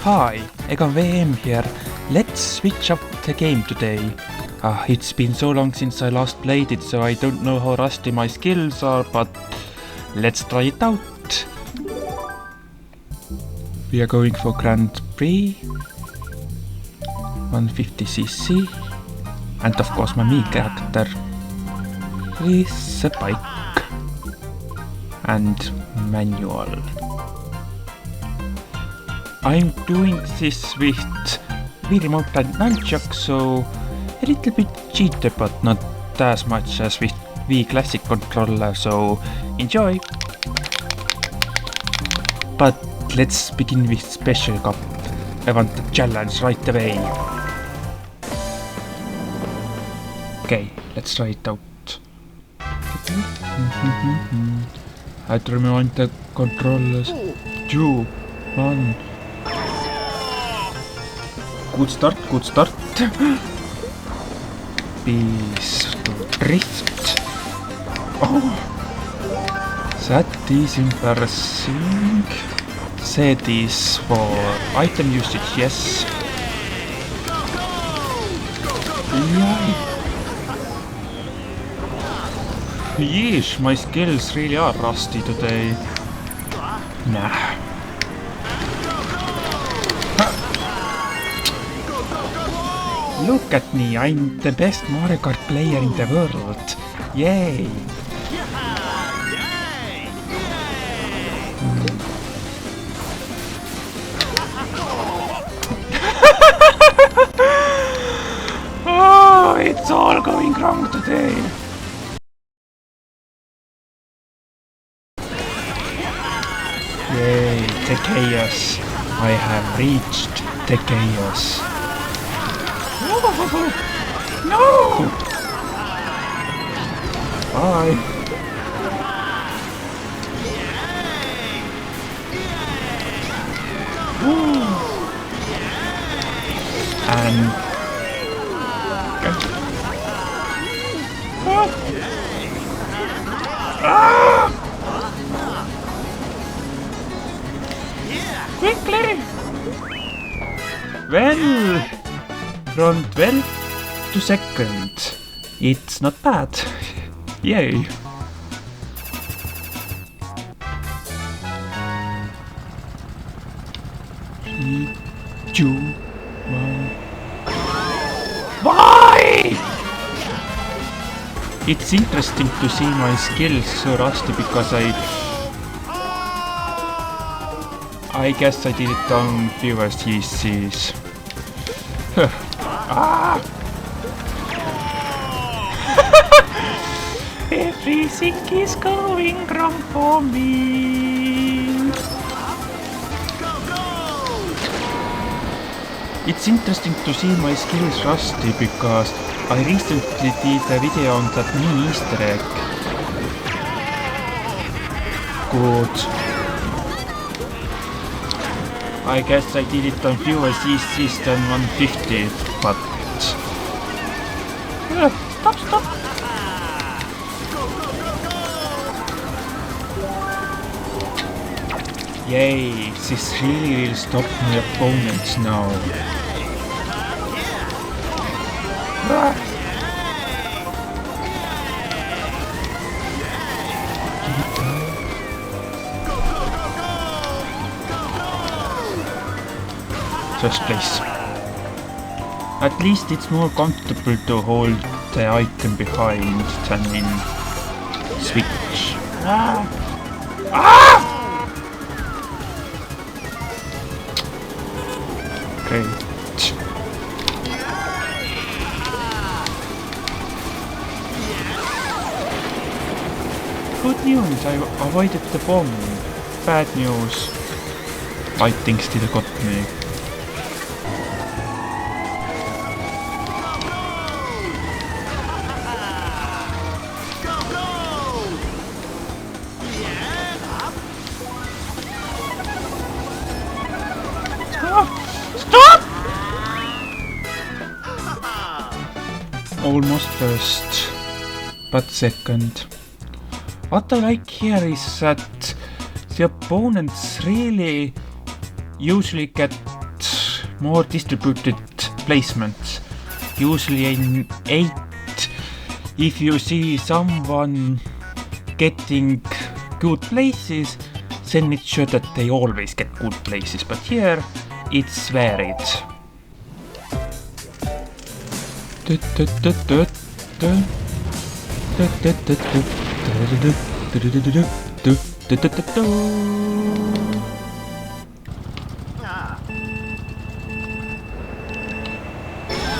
Hi, Ega VM here. Let's switch up the game today. It's been so long since I last played it, so I don't know how rusty my skills are, but let's try it out. We are going for Grand Prix, 150cc, and of course my Mii character is a bike and manual. I'm doing this with Wii remote and Nunchuck, so a little bit cheated, but not as much as with Wii Classic controller, so enjoy! But let's begin with Special Cup. I want the challenge right away. Okay, let's try it out. I have to rewind the controllers. 2, 1. Good start. Peace to drift. Oh, that is embarrassing. Z is for item usage, yes. Yeesh, my skills really are rusty today. Nah. Look at me, I'm the best Mario Kart player in the world. Yay! Oh, it's all going wrong today. Yay, the chaos. I have reached the chaos. No! Bye. And quickly! Well, from 12th to 2nd. It's not bad. Yay. Three, 2, 1. Why? It's interesting to see my skills so rusty because I guess I did it on fewer CCs. Everything is going wrong for me. It's interesting to see my skills rusty because I recently did a video on that Miis Easter egg. Good. I guess I did it on fewer CCs than 150, but... Stop! Yay, this really will stop my opponents now. First place. At least it's more comfortable to hold the item behind than in Switch. Great. Good news, I avoided the bomb. Bad news, lighting still got me. Stop! Almost first, but second. What I like here is that the opponents really usually get more distributed placements. Usually in 8, if you see someone getting good places, then it's sure that they always get good places, but here it's varied.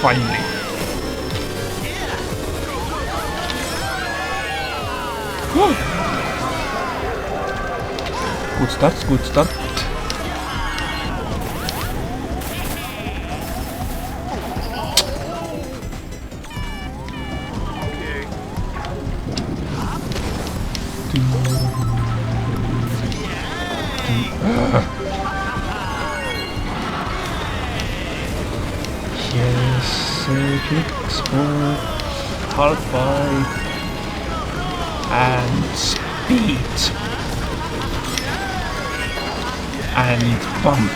Finally. Good start, good start. Yes, it's for half five and speed and bump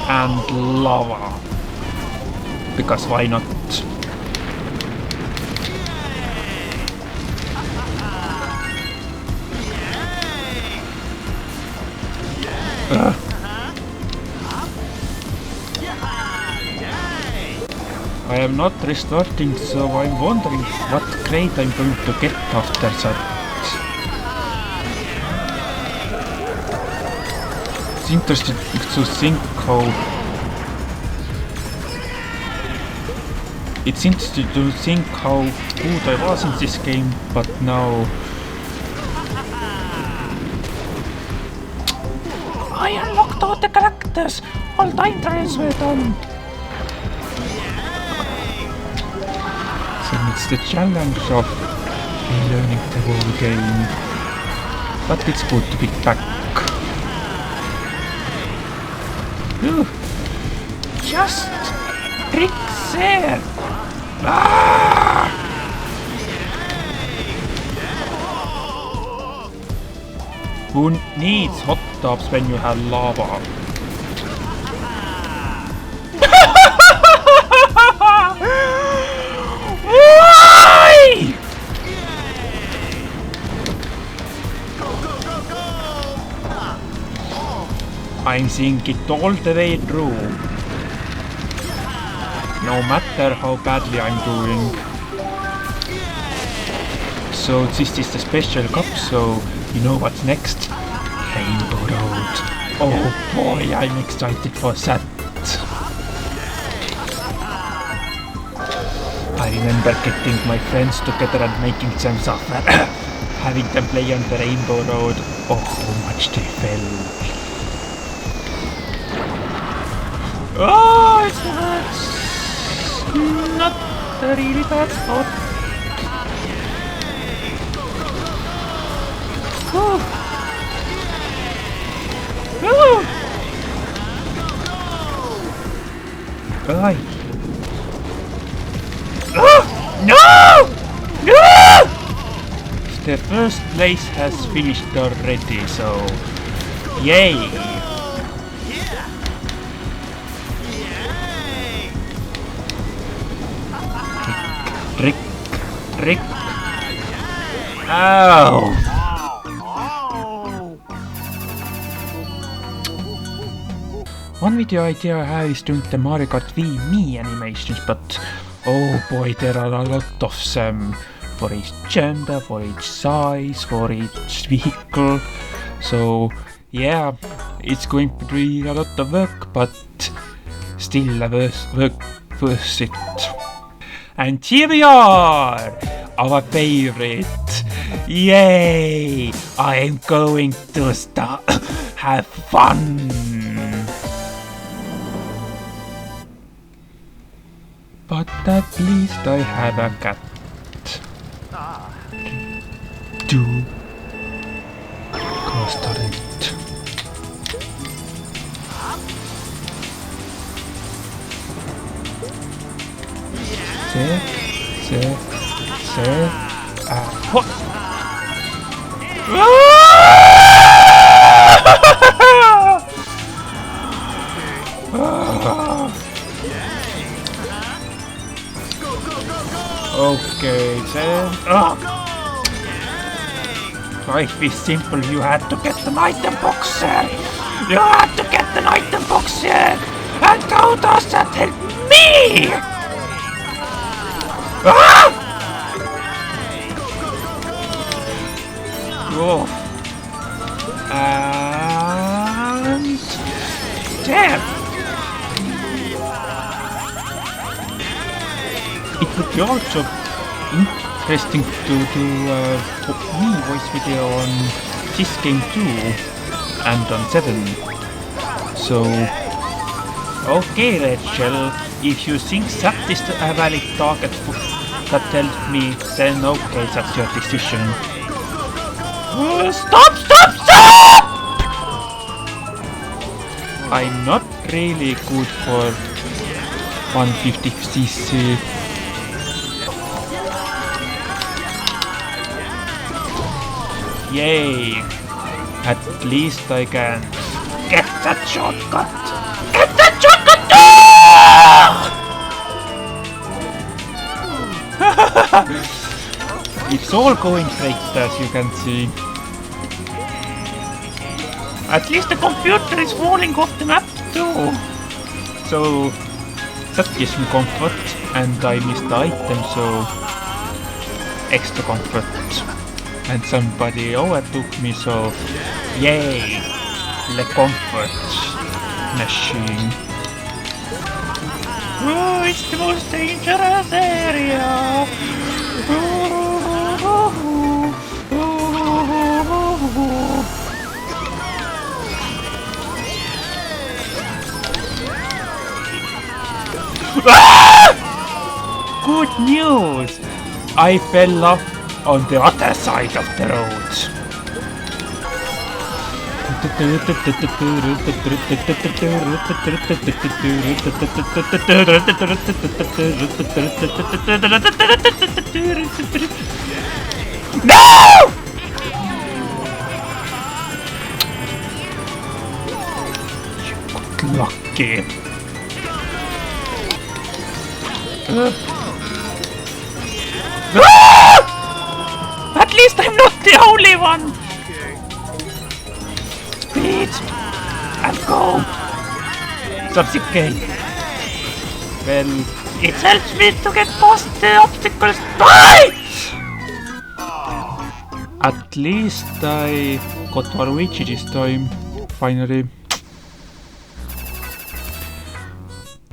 and lava, because why not? I am not restarting, so I'm wondering what grade I'm going to get after that. It's interesting to think how... It's interesting to think how good I was in this game, but now... I unlocked all the characters! All time trials were done! Then it's the challenge of relearning the whole game. But it's good to be back. Ooh. Just tricks there! Ah! Who needs hot tubs when you have lava? I'm seeing it all the way through. No matter how badly I'm doing. So this is the special cup, so you know what's next? Rainbow Road. Oh boy, I'm excited for that. I remember getting my friends together and making them suffer. Having them play on the Rainbow Road. Oh, how much they fell. Oh, it hurts! Not a really bad spot. Oh. Oh. Right. Oh. No! No! The first place has finished already, so yay! Rick. Ow! One video idea I have is doing the Mario Kart Wii Mii animations, but oh boy, there are a lot of them. For each gender, for each size, for each vehicle. So yeah, it's going to be a lot of work, but still worth it. And here we are! Our favorite! Yay! I am going to have fun! But at least I have a cat. To coaster it. What? Life is simple, you had to get an item box here! You had to get an item box here! And how does that help me? Ah! Oh. And... damn! It would be also interesting to do a Wii voice video on this game too, and on 7. So, okay Rachel, if you think that is a valid target that helps me, then okay, that's your decision. Stop! I'm not really good for 150cc. Yay! At least I can get that shortcut! Get that shortcut! It's all going great, as you can see. At least the computer is falling off the map too. So that gives me comfort, and I missed the item, so extra comfort. And somebody overtook me, so yay! The comfort machine. Oh, it's the most dangerous area! Ah! Good news! I fell off on the other side of the road. No! You got lucky. At least I'm not the only one! Speed! And go! Subsicate! Well, it helps me to get past the obstacles. Die! At least I got Waluigi this time, finally.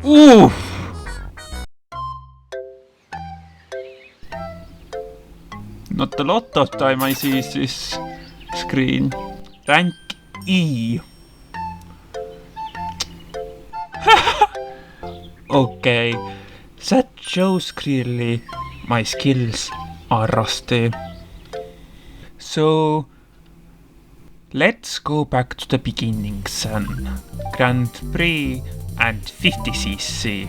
Oof! Not a lot of time I see this screen. Rank E. Okay, that shows clearly my skills are rusty. So, let's go back to the beginnings then. Grand Prix and 50cc.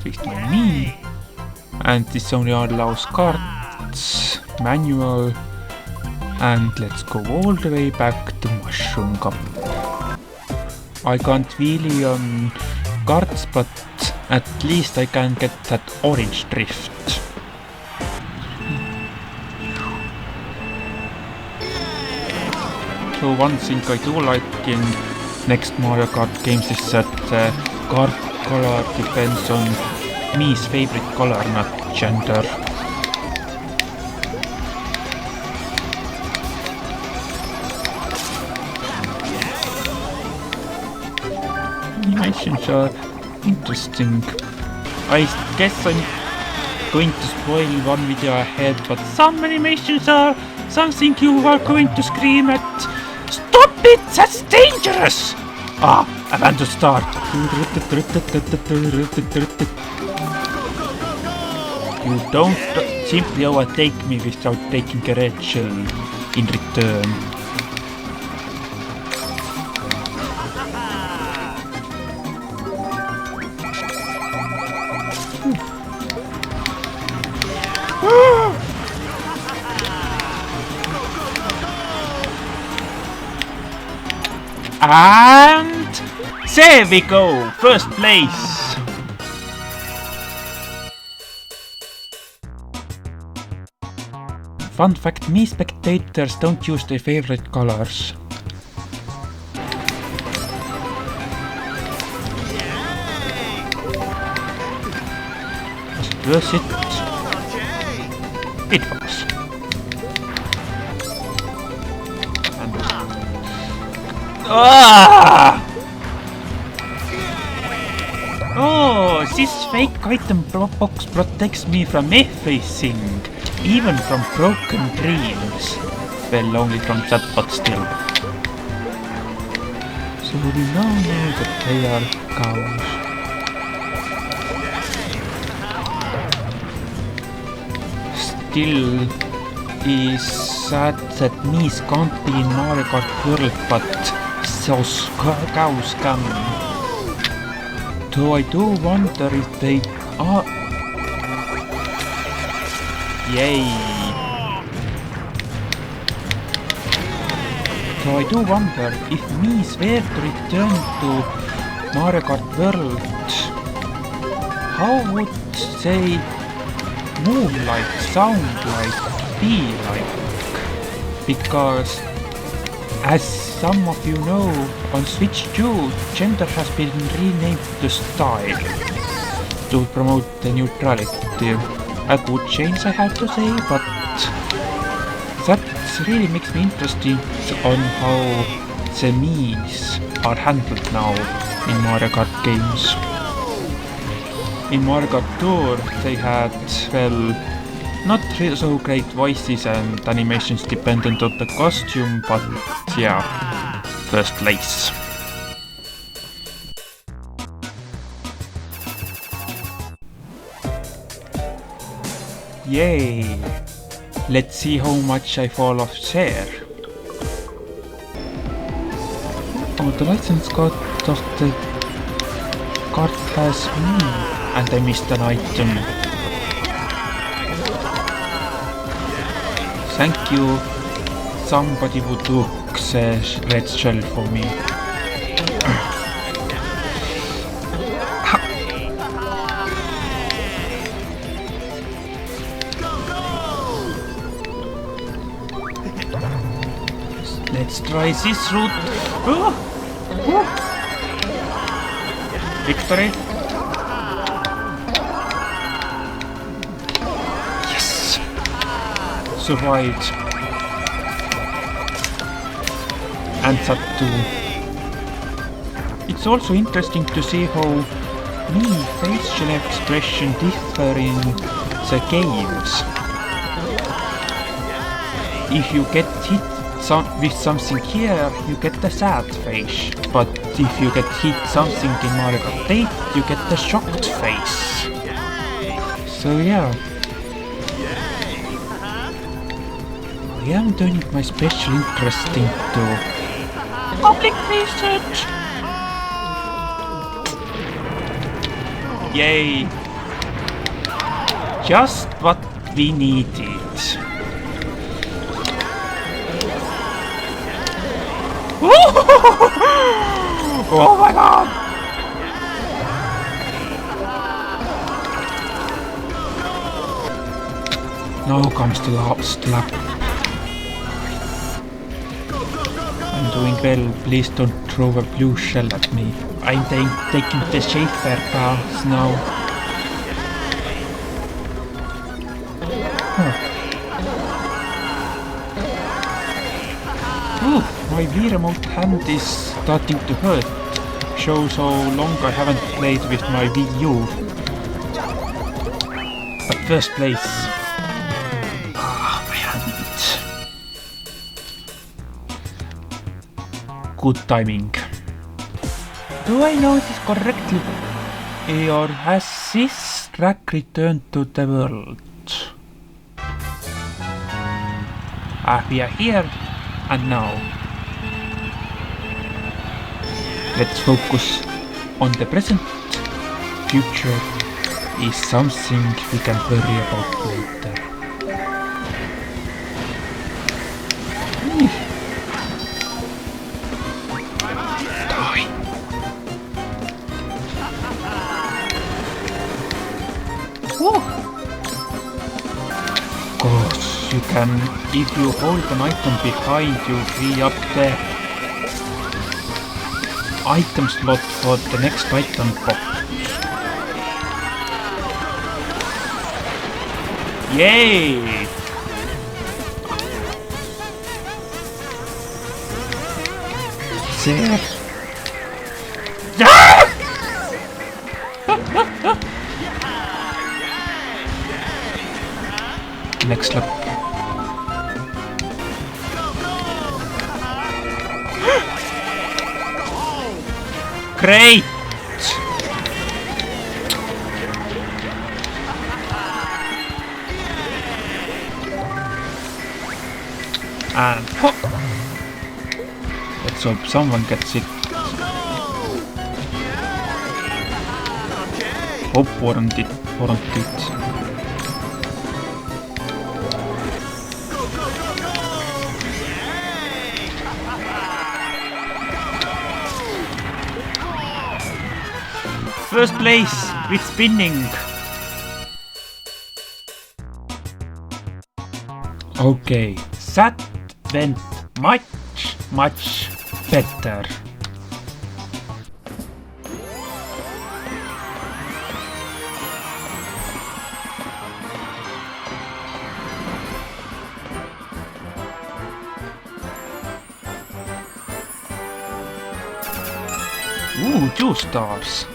With my Miis. And this only allows cards, manual, and let's go all the way back to Mushroom Cup. I can't wheelie on cards, but at least I can get that orange drift. So one thing I do like in next Mario Kart games is that card color depends on Mii's favorite color, not gender. Animations are interesting. I guess I'm going to spoil one video ahead, but some animations are something you are going to scream at. Stop it! That's dangerous! Ah, abandoned star. You don't simply overtake me without taking a red shell in return. And there we go, first place. Fun fact, Mii spectators don't use their favorite colors. Was it worth it? It was. And... Oh, this fake item box protects me from effacing, even from broken dreams. Well, only from that, but still. So we now know that they are cows. Still is sad that Miis can't be in Mario Kart World, but those cows can. Though I do wonder if they are... Yay! Though I do wonder if Miis were to return to Mario Kart World, how would they move like, sound like, feel like? Because, as some of you know, on Switch 2, gender has been renamed to style to promote the neutrality. A good change, I have to say, but that really makes me interested on how the Miis are handled now in Mario Kart games. In Mario Kart Tour, they had, well, not so great voices and animations dependent on the costume, but yeah, first place. Yay! Let's see how much I fall off there. Oh, the license card of the card has me, and I missed an item. Thank you, somebody who took the red shell for me. Let's try this route. Victory! Yes! Survived. And that too. It's also interesting to see how Mii facial expression differ in the games. If you get hit with something here, you get the sad face, but if you get hit something in Mario Kart 8, you get the shocked face. So yeah. I am doing my special interest into public research. Yay! Just what we needed. Oh my god! Now comes the last lap. I'm doing well, please don't throw a blue shell at me. I'm taking the safer path now. My Wii remote hand is starting to hurt. Shows how long I haven't played with my Wii U. But first place. My hand. Good timing. Do I know this correctly? Or has this track returned to the world? We are here and now. Let's focus on the present. Future is something we can worry about later. Die. Of course, you can, if you hold an item behind you, free up the item slot for the next item box. Yay! There. Next lap. Great! And hop! Let's hope someone gets it. Hope warranted. First place with spinning. Okay, that went much better. Ooh, 2 stars.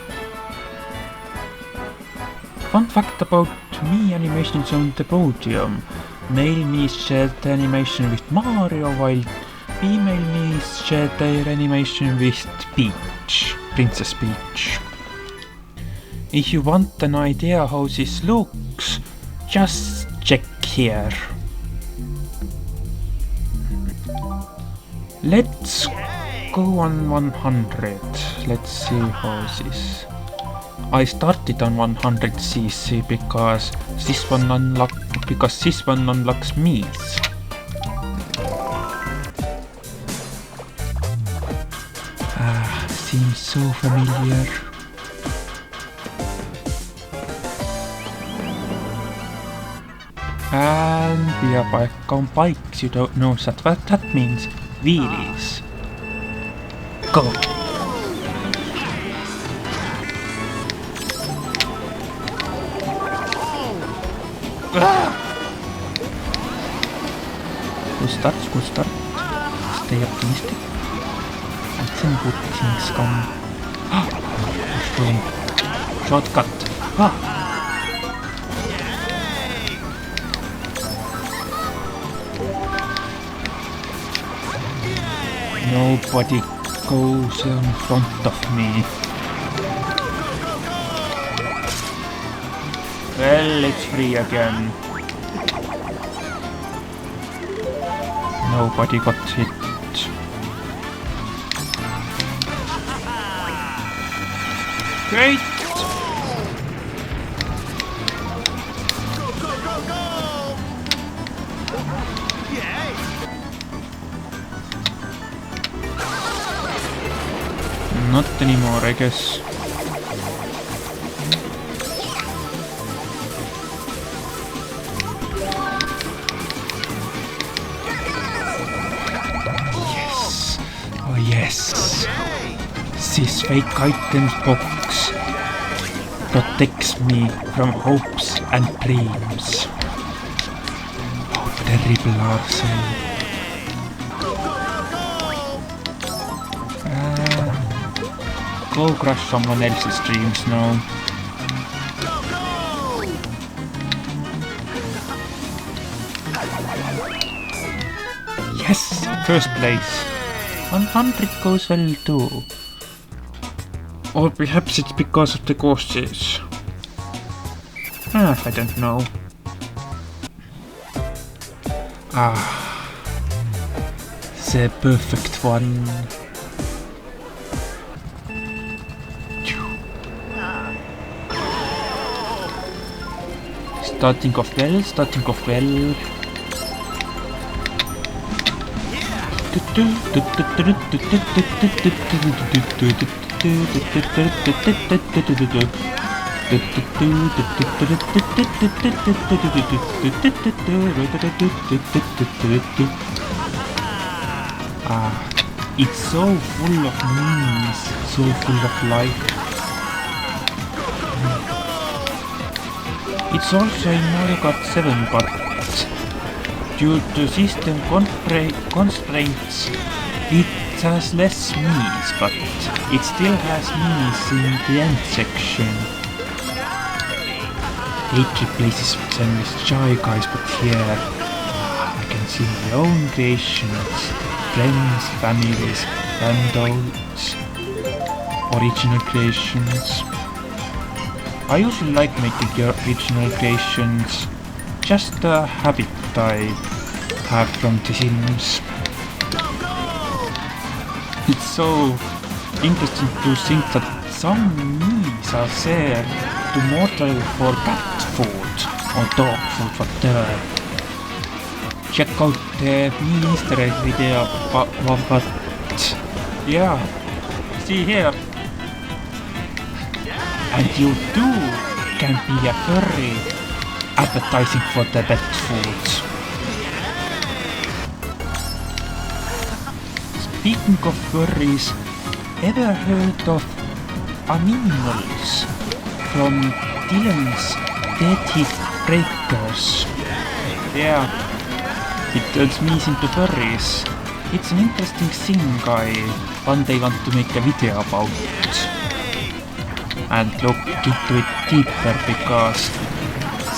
Fun fact about Mii animations on the podium. Male Miis shared the animation with Mario, while female Miis shared their animation with Peach, Princess Peach. If you want an idea how this looks, just check here. Let's go on 100. Let's see how this. I started on 100cc because this one unlocks Miis. Seems so familiar. And we are back on bikes. You don't know what that means. Wheelies. Go! Good start. Stay optimistic. And then good things come. Shortcut. Nobody goes in front of me. Well, it's free again. Nobody got hit. Great! Not anymore, I guess. Yes! Oh yes! This fake items box protects me from hopes and dreams. How terrible are they? Go crush someone else's dreams now. Yes! First place! 100 goes well too. Or perhaps it's because of the courses. I don't know. The perfect one. Starting off well. It's so full of memes, so full of life. It's also in Mario Kart 7, but due to system constraints, it has less Miis, but it still has Miis in the end section. It replaces them with Shy Guys, but here I can see my own creations, friends, families, randos, original creations. I usually like making original creations, just a habit I have from The Sims. It's so interesting to think that some Miis are there to model for cat food or dog food, whatever. Check out the Mii Easter egg video, but yeah, see here. And you too can be a furry advertising for the pet foods. Speaking of furries, ever heard of animals from Dylan's Dead Heat Breakers? Yeah, it turns me into furries. It's an interesting thing I one day want to make a video about and look into it deeper, because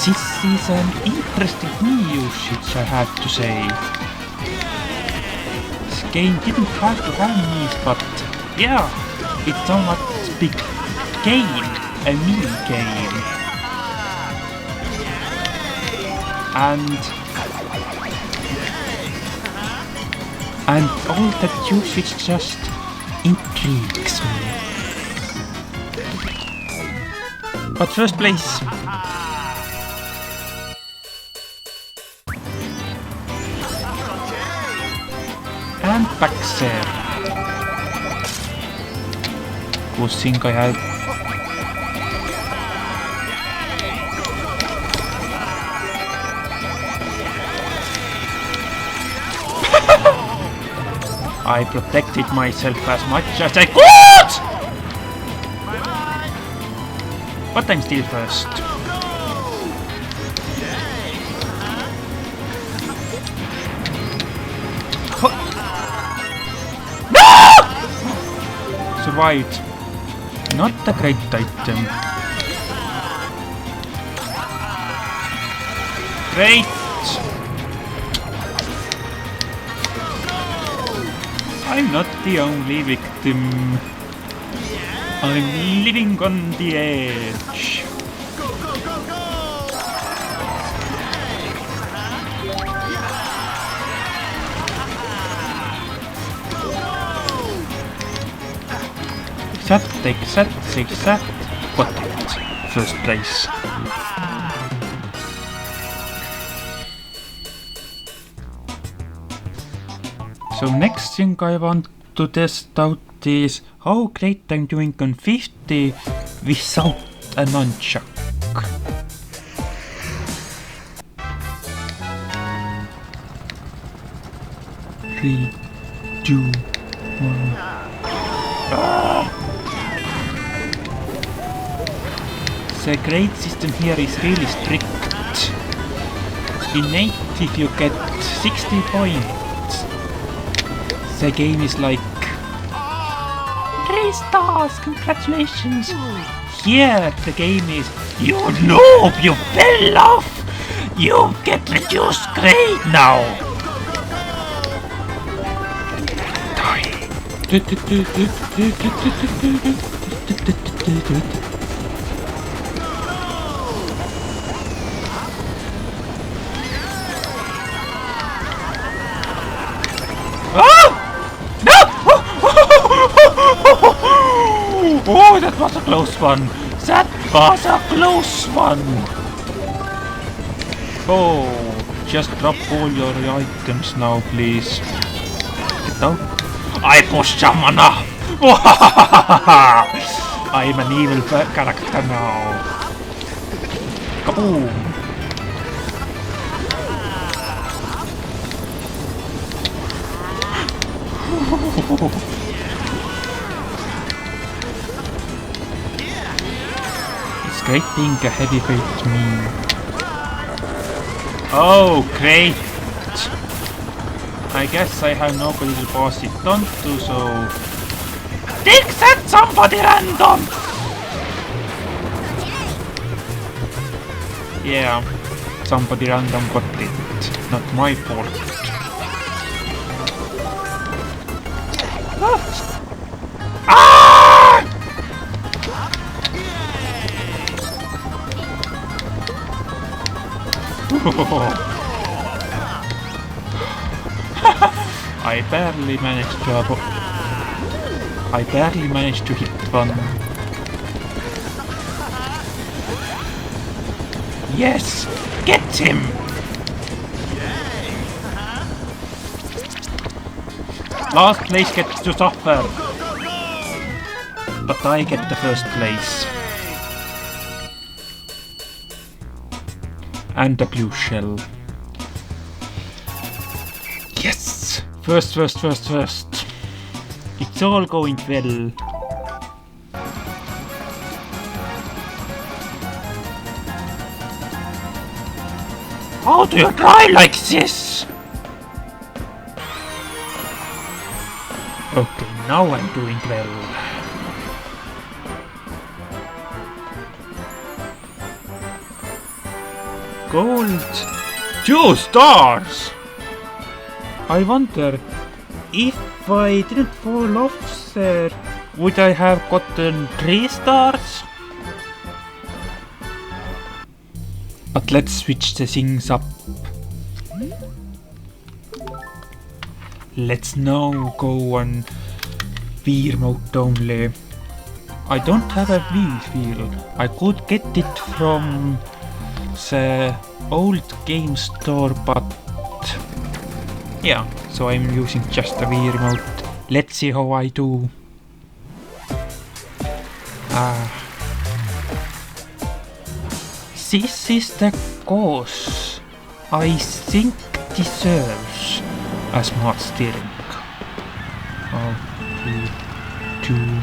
this is an interesting usage, I have to say. This game didn't have to have Miis, but yeah, it's somewhat big game, a mini game. And all that usage just intrigues me. But first place. And back there. Good thing I had. I protected myself as much as I could! But I'm still first. No! Survived. Not a great item. Great! I'm not the only victim. I'm living on the edge. Take that. Got it. First place. So next thing I want to test out is how great I'm doing on 50 without a nunchuck. Three, 2, 1. The grade system here is really strict. In native you get 60 points. The game is like 3 stars, congratulations. Here the game is, you noob, you fell off. You get reduced grade now. Oh, that was a close one. That was a close one. Oh, just drop all your items now, please. Get out. I pushed someone off. I'm an evil character now. Kaboom! It's great being a heavyweight me. Oh, great! I guess I have nobody to pass it on to, so... Take that, somebody random! Yeah, somebody random got it. Not my fault. Ah! I barely managed to hit one. Yes! Get him! Last place gets to suffer. But I get the first place. And the blue shell. Yes! First. It's all going well. How do you try like this? Okay, now I'm doing well. Gold! 2 stars! I wonder, if I didn't fall off there, would I have gotten 3 stars? But let's switch the things up. Let's now go on Wii remote only. I don't have a Wii feel. I could get it from the old game store, but yeah, so I'm using just the Wii remote. Let's see how I do. This is the course I think deserves a smart steering. 3, 2, 1.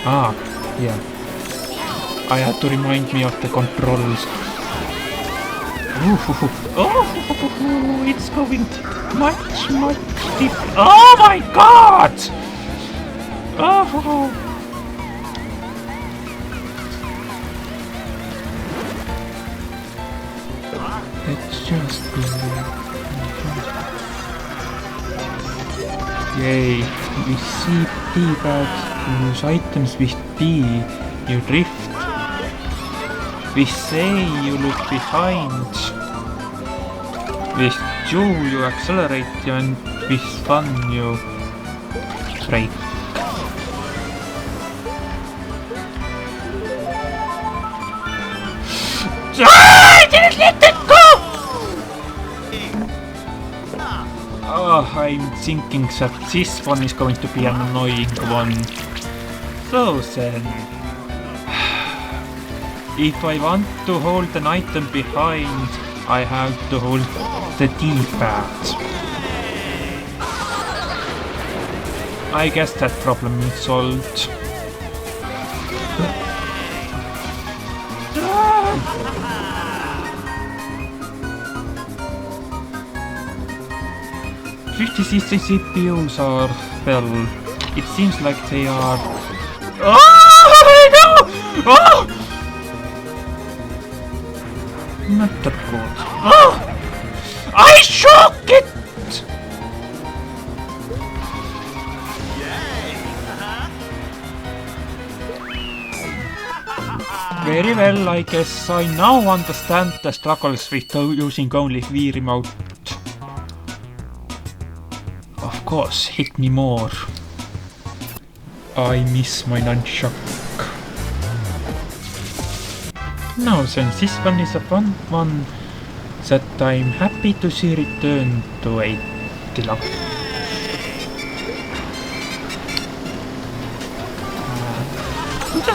Ah, yeah. I had to remind me of the controls. Oh, it's going much deep. Oh my god! Oh. Let's just go. Yay, we see D-pads. Use items with B, you drift. With A, you look behind. With Q, you accelerate, and with 1, you brake. I didn't let it go! Oh, I'm thinking that this one is going to be an annoying one. So then, if I want to hold an item behind, I have to hold the D-pad. I guess that problem is solved. 50cc CPUs are, well, it seems like they are... Oh no! Oh! Not that good. Oh! I shook it! Very well, I guess I now understand the struggles with using only Wii remote. Of course, hit me more. I miss my Nunchuck. Now, since this one is a fun one that I'm happy to see return to 80 luck. Oh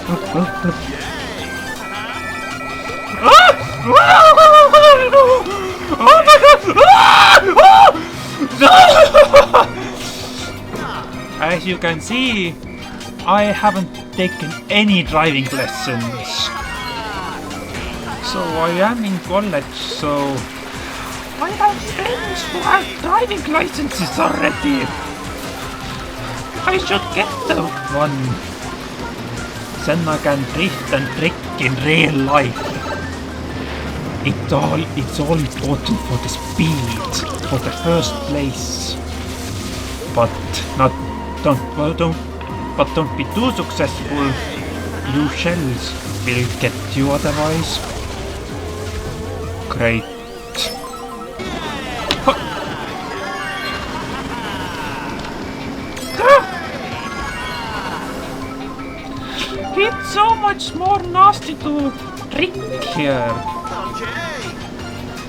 my god! As you can see, I haven't taken any driving lessons. So I am in college, so I have friends who have driving licenses already. I should get the one. Then I can drift and trick in real life. It's all important for the speed, for the first place. But don't be too successful. You shells will get you otherwise. Great. It's so much more nasty to trick here.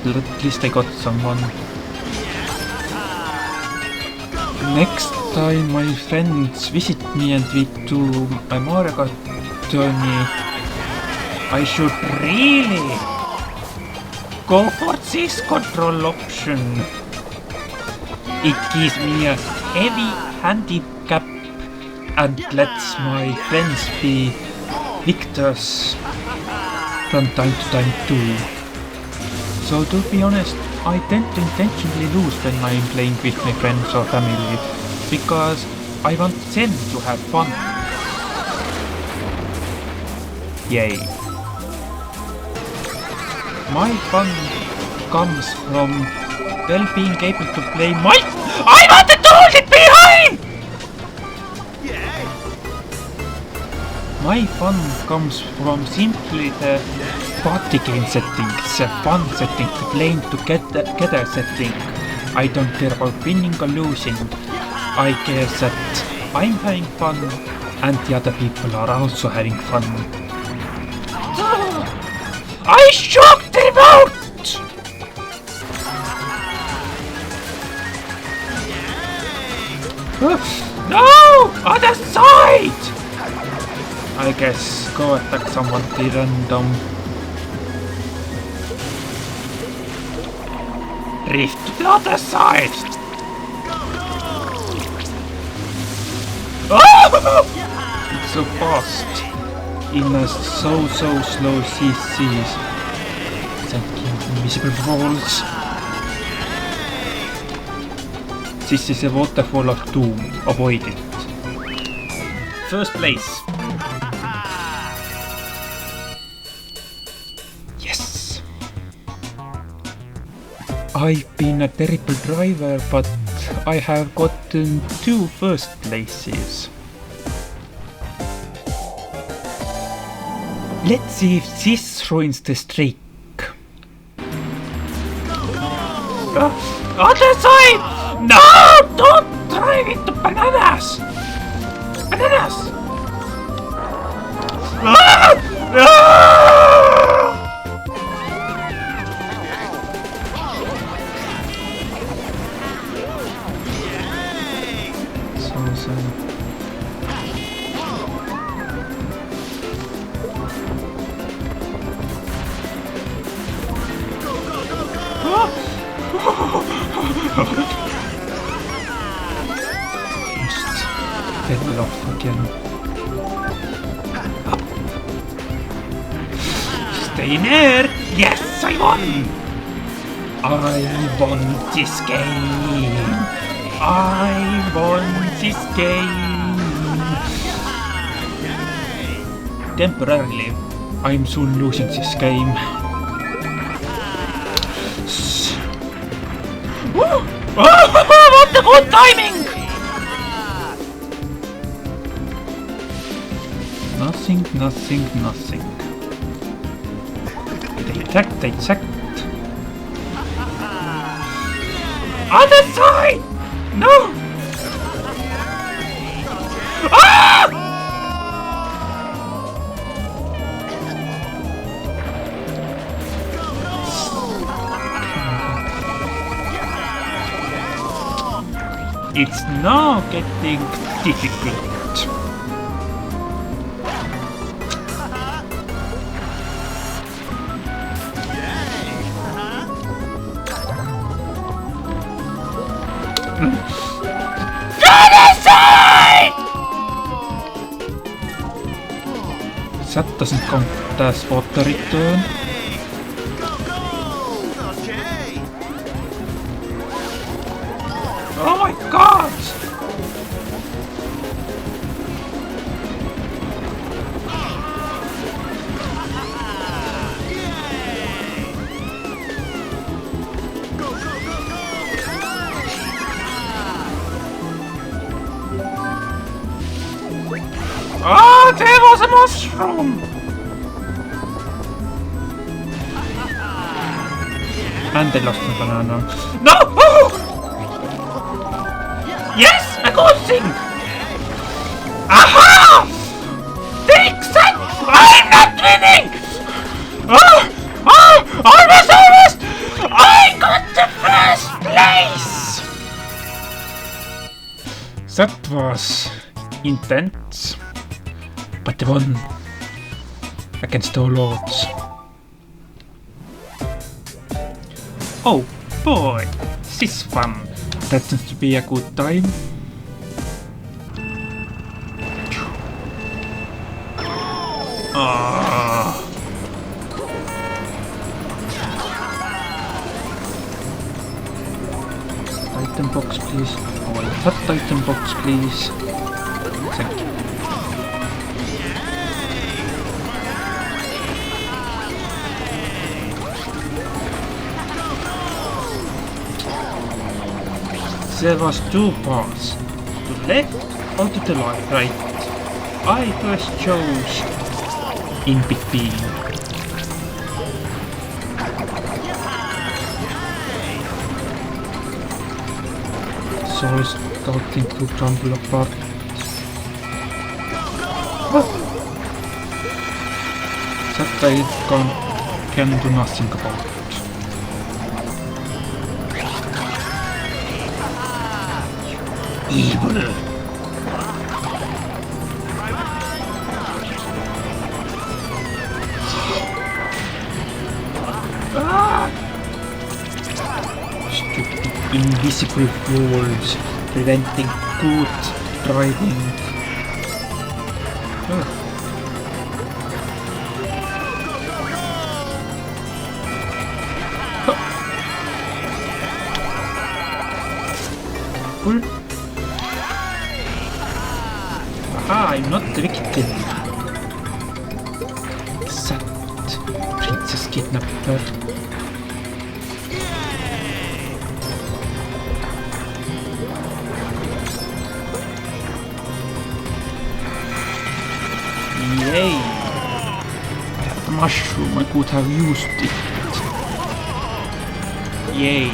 At least I got someone. Next time my friends visit me and we do a Mario Kart journey, I should really go for this control option. It gives me a heavy handicap and lets my friends be victors from time to time too. So to be honest, I tend to intentionally lose when I'm playing with my friends or family, because I want them to have fun. Yay. My fun comes from being able to play my... I wanted to hold it behind! My fun comes from simply the party game settings, the fun setting, the playing together setting. I don't care about winning or losing. I care that I'm having fun and the other people are also having fun. I shook the remote! No! Other side! I guess go attack someone at random. Drift to the other side! Oh! It's so fast. In a so slow CCs. Thank you, invisible walls. This is a waterfall of doom. Avoid it. First place. Yes. I've been a terrible driver, but I have gotten 2 first places. Let's see if this ruins the streak. Other side! No! Don't drive into bananas! Bananas! Ah! Ah! So. Just level off again. Up. Stay near! Yes, I won! I won this game! I won this game! Temporarily, I'm soon losing this game. What a good timing! Nothing. They checked. Other side! No! Ah! It's now getting difficult. That doesn't count as water return. Oh my god! Oh, there was a mushroom! And they lost my banana. No! Oh! Yes! A good thing! Aha! Take that! I'm not winning! Oh! Oh! Almost! I got the first place! That was intense. But they won against all odds. Oh boy, this is fun. Threatens to be a good time. Item box, please. Oh, that item box, please. Thank you. There was two paths, to the left or to the right. I first chose in between. So I was starting to crumble apart. That I can do nothing about. Evil. Stupid invisible walls preventing good driving. Cool. Aha, I'm not the victim. Except Princess Kidnapper. Yay! That mushroom, I could have used it. Yay!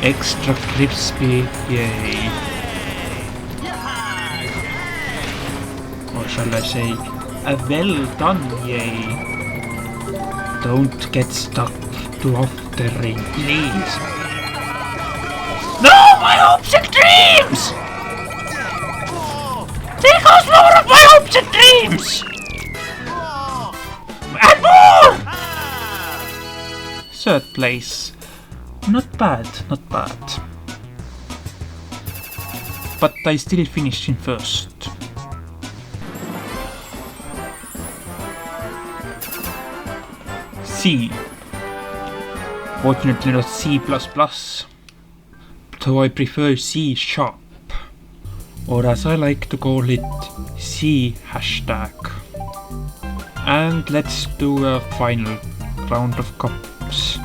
Extra crispy, yay! Or shall I say, a well done, yay! Don't get stuck too often, please! No, my hopes and dreams! There goes more of my hopes and dreams! And more! Third place. Not bad, not bad. But I still finished in first. C. Fortunately not C++. So I prefer C#. Or as I like to call it, C#. And let's do a final round of cups.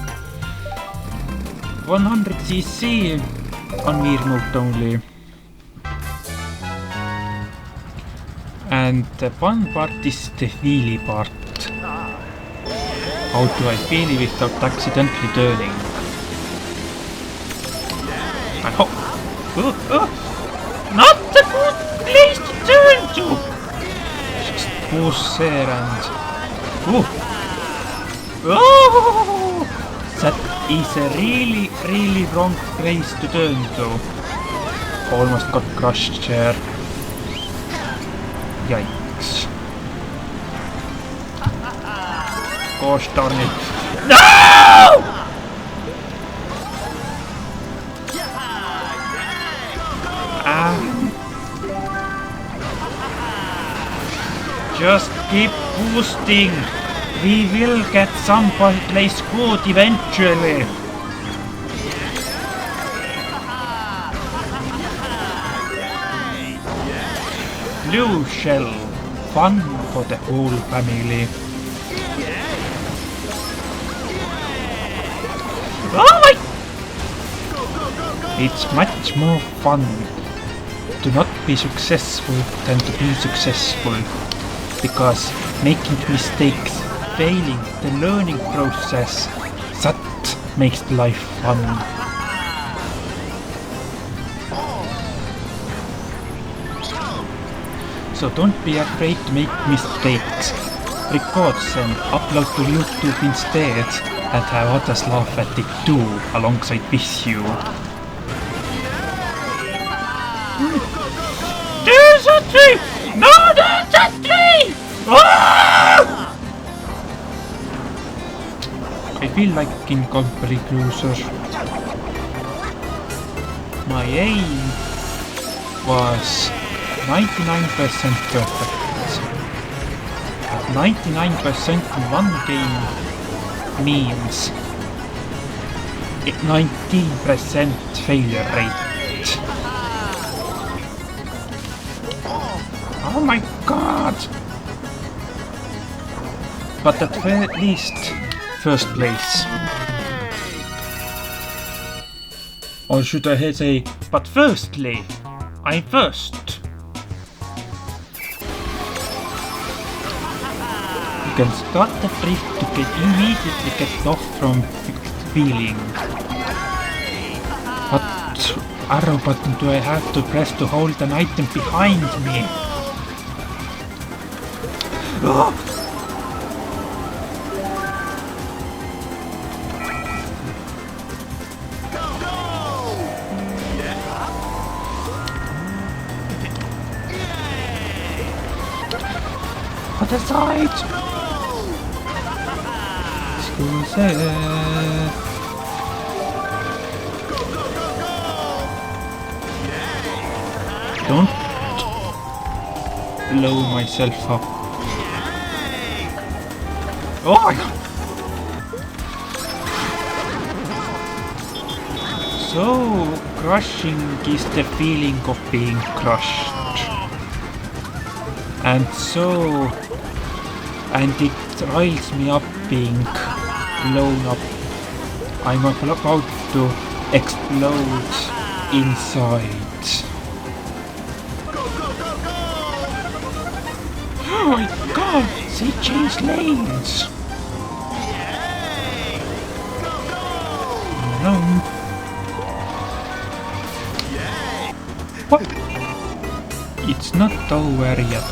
100cc on Wii remote only. And the fun part is the wheelie part. How do I wheelie without accidentally turning? I hope. Not a good place to turn to! Just push there and... Oh! That is a really wrong place to turn to. Almost got crushed there. Yikes. Gosh darn it. No! Just keep boosting. We will get someplace good eventually. Blue shell. Fun for the whole family. Oh my! It's much more fun to not be successful than to be successful. Because making mistakes, failing, the learning process, that makes life fun. So don't be afraid to make mistakes. Record them, upload to YouTube instead, and have others laugh at it too, alongside with you. There's a tree! No, there's a tree! Ah! I feel like King Company Cruiser. My aim was 99% perfect. But 99% in one game means 19% failure rate. Oh my god! But at least first place. Or should I say, but firstly, I'm first. You can start the drift to immediately get off from feeling. What arrow button do I have to press to hold an item behind me? Oh! Other side! Don't blow myself up. Oh my god! So crushing is the feeling of being crushed. And it riles me up being blown up. I'm about to explode inside. Oh my god, they changed lanes. No. What? It's not over yet.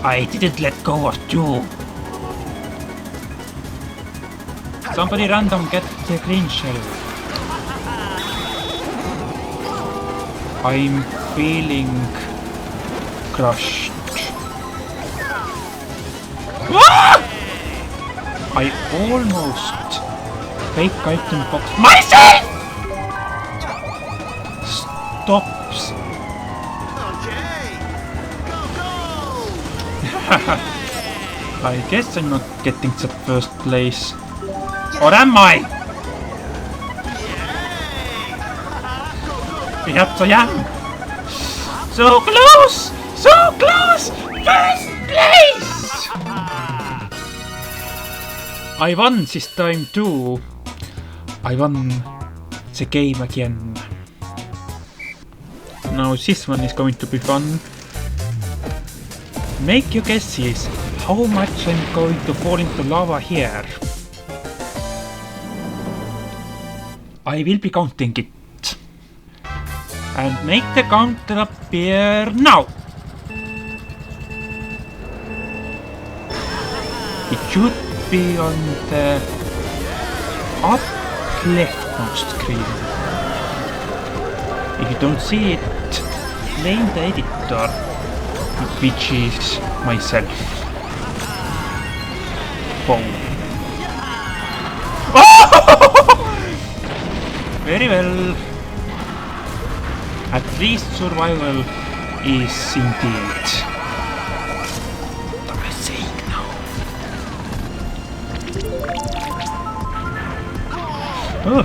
I didn't let go of you. Somebody random get the green shell. I'm feeling crushed. Ah! I almost fake item box myself! Stops. I guess I'm not getting the first place. Or am I? Perhaps I am. So close! So close! First place! I won this time too. I won the game again. Now this one is going to be fun. Make your guesses how much I'm going to fall into lava here. I will be counting it. And make the counter appear now. It should be on the up leftmost screen. If you don't see it, blame the editor, which is myself. Boom. Very well. At least survival is indeed. What am I saying now? Oh.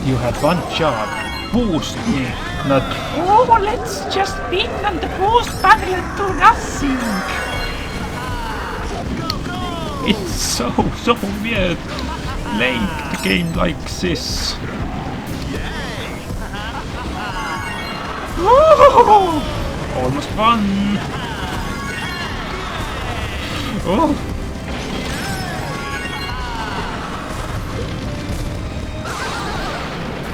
You had one job. Boost me, not. Oh, let's just win on the boost battle and do nothing. It's so weird playing the game like this. Woo! Almost won. Oh.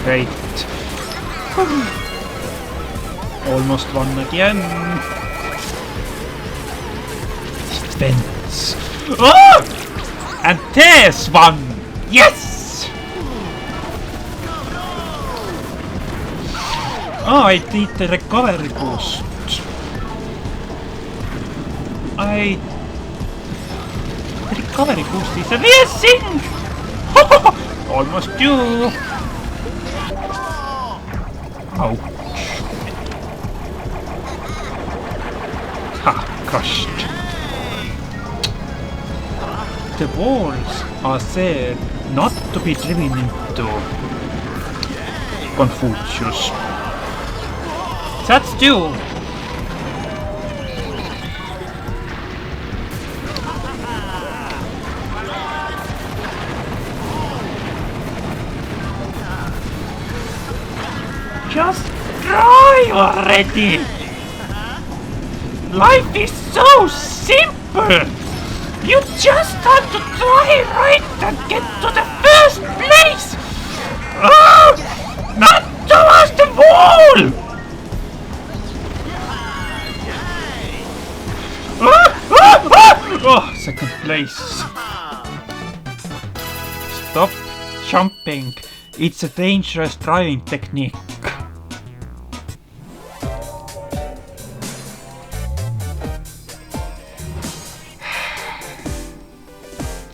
Great. Almost won again. Defense. Oh! And there's one! Yes! Oh, I did the recovery boost. The recovery boost is a real thing! Almost due! Ouch. Ha, crushed. The walls are there not to be driven into. Confucius. That's due. Just try already! Life is so simple! You just have to try right and get to the first place! Oh, not towards the wall! Oh, second place. Stop jumping. It's a dangerous driving technique.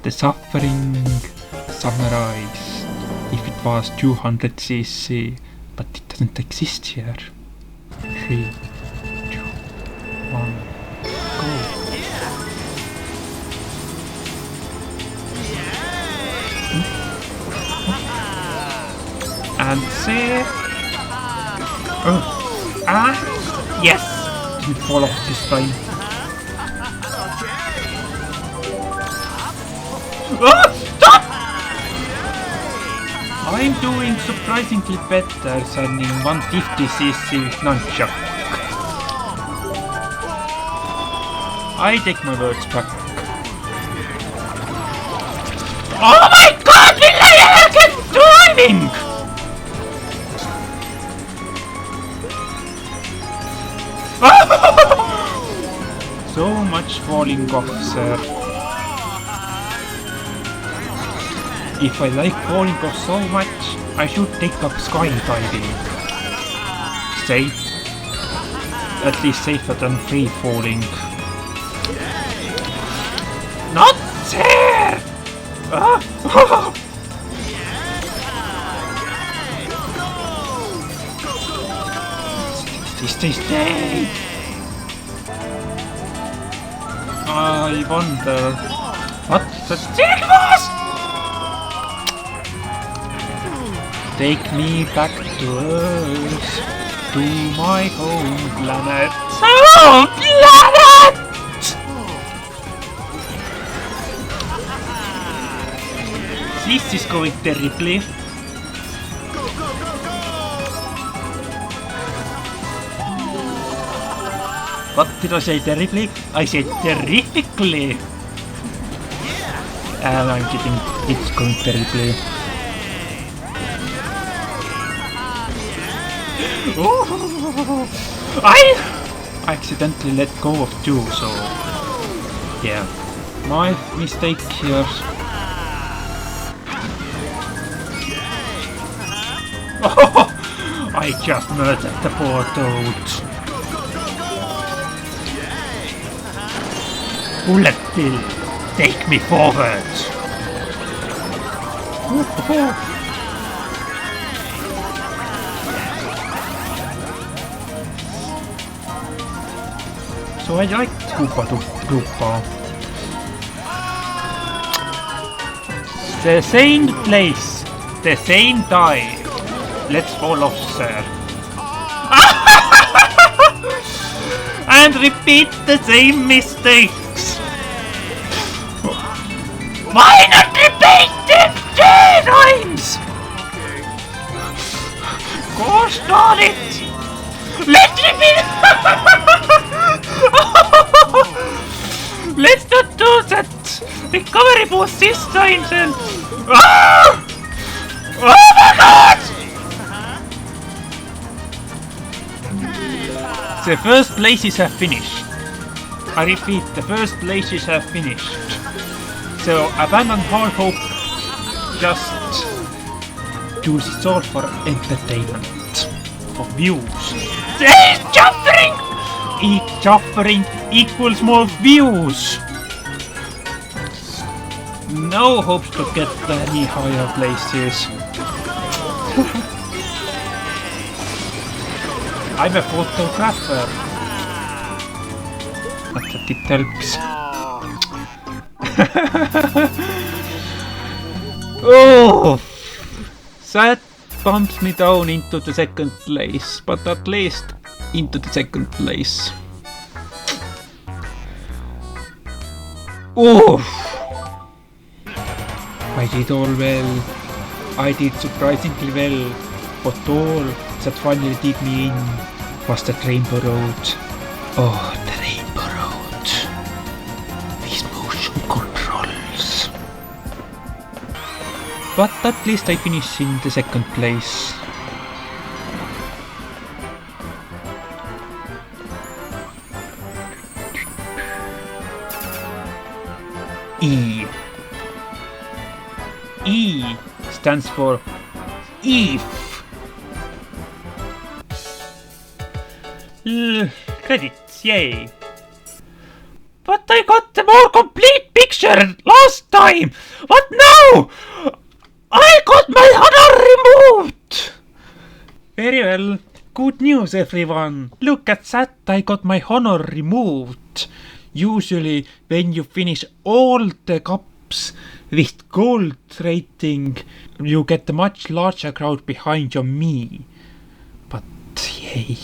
The suffering summarized if it was 200cc, but it doesn't exist here. 3, 2, 1, go. And there. Oh. Yes! Didn't fall off this time. Oh, stop! I'm doing surprisingly better than in 150cc with Nunchuck. I take my words back. Oh my god, will I ever get driving? So much falling off, sir. If I like falling off so much, I should take up skydiving. Safe. At least safer than free falling. Not there! Stay! I wonder what the thing was! Take me back to Earth, to my home planet. Home planet! This is going terribly. What did I say, terribly? I said terrifically. And I'm kidding, it's going terribly. Oh, I accidentally let go of 2, so Yeah, my mistake here. Oh, I just murdered the poor toad. Bullet bill, take me forward. So I like Koopa Troopa. The same place, the same time. Let's fall off, sir. And repeat the same mistakes. Why not repeat them 10 times? Gosh darn it! Let's repeat. Let's not do that recovery boost this time then. Ah! Oh my god! The first places have finished. I repeat, the first places have finished. So abandon all hope. Just do this all for entertainment, for views. Each suffering equals more views. No hopes to get any higher places. I'm a photographer. Not that it helps. Oh, that bumps me down into the second place, but at least into the second place. Oh, I did all well. I did surprisingly well, but all that finally did me in was the Rainbow Road. Oh, the Rainbow Road. These motion controls. But at least I finished in the second place. E. E stands for if. Credits, yay. But I got the more complete picture last time. What now? I got my honor removed. Very well. Good news, everyone. Look at that. I got my honor removed. Usually, when you finish all the cups with gold rating, you get a much larger crowd behind your Mii. But yay.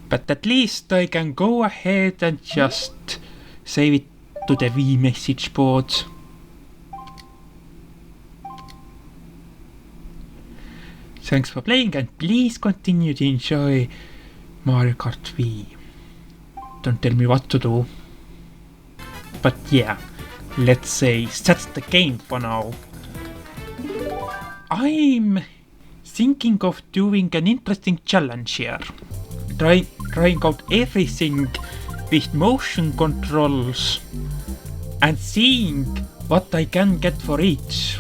But at least I can go ahead and just save it to the Wii message board. Thanks for playing and please continue to enjoy Mario Kart Wii. Don't tell me what to do. But yeah, let's say that's the game for now. I'm thinking of doing an interesting challenge here. Trying out everything with motion controls and seeing what I can get for each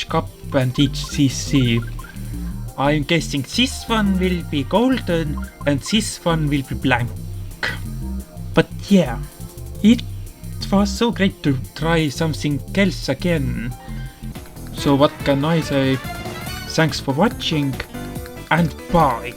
cup and each CC. I'm guessing this one will be golden and this one will be blank. But yeah, it was so great to try something else again. So what can I say? Thanks for watching and bye.